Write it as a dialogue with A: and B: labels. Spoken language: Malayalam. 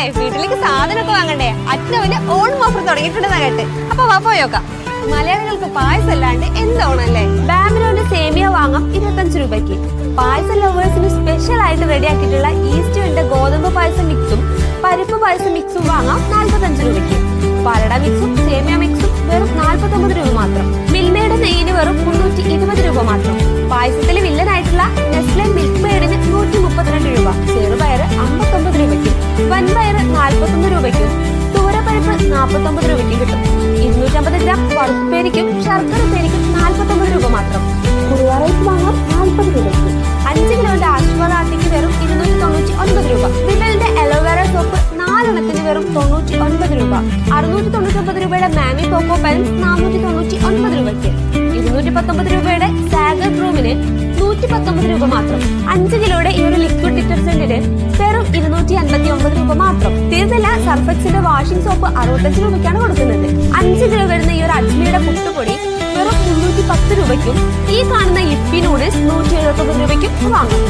A: ഓണല്ലേ, വീട്ടിലേക്ക് സാധനമൊക്കെ വാങ്ങണ്ടേ? അച്ഛനവന് ഓണം ഓഫർ തുടങ്ങിയിട്ടുണ്ടെന്നാ കേട്ട്. അപ്പൊ വാ പോയോക്കാം. മലയാളികൾക്ക് പായസം അല്ലാണ്ട് എന്ത് ഓണല്ലേ? ബാംഗ്ലൂരിന്റെ സേമിയ വാങ്ങാം 25 രൂപയ്ക്ക്. പായസ ലവേഴ്സിന് സ്പെഷ്യൽ ആയിട്ട് റെഡിയാക്കിയിട്ടുള്ള ഈസ്റ്റ് ഗോതമ്പ് പായസം മിക്സും പരിപ്പ് പായസം മിക്സും വാങ്ങാം 45 രൂപയ്ക്ക്. പാലട മിക്സും സേമിയ മിക്സും വെറും 49 രൂപ മാത്രം. മിൽമയുടെ നെയ്യിന് വെറും 320 രൂപ മാത്രം. പായസത്തിൽ വില്ലനായിട്ടുള്ള നെസ്ലെ മിൽക്ക് മെയ്ഡിന് 132 രൂപ. ചെറുപയർ 59 രൂപയ്ക്കും വൻപയർ 41 രൂപയ്ക്കും തൂരപ്പരിപ്പ് 49 രൂപയ്ക്കും കിട്ടും. 250 ഗ്രാം വറുപ്പേരിക്കും ശർക്കര പേരിക്കും 49 രൂപ മാത്രം. കുറുവാറയ്ക്ക് വാങ്ങാം 40 രൂപയ്ക്ക്. 5 കിലോന്റെ ആശീർവാദാട്ടിക്ക് വെറും 299 രൂപ. വിമലിന്റെ അലോവേറ സോപ്പ് 4 എണ്ണത്തിന് വെറും 99 രൂപ. 699 രൂപയുടെ മാമി കോക്കോ പെൻസ് 499 രൂപയ്ക്ക്. 219 രൂപയുടെ സാഗർ റൂമിന് 119 രൂപ മാത്രം. 5 കിലോയുടെ ഈ ഒരു ലിക്വിഡ് ഡിറ്റർജന്റിന് വെറും 259 രൂപ മാത്രം. തീർന്നില്ല, സർഫെക്സിന്റെ വാഷിംഗ് സോപ്പ് 65 രൂപയ്ക്കാണ് കൊടുക്കുന്നത്. 5 കിലോ വരുന്ന ഈ ഒരു അജ്മിയുടെ പുട്ടുപൊടി വെറും 310 രൂപയ്ക്കും ഈ കാണുന്ന ഇപ്പി നൂഡിൽസ് 179 രൂപയ്ക്കും വാങ്ങും.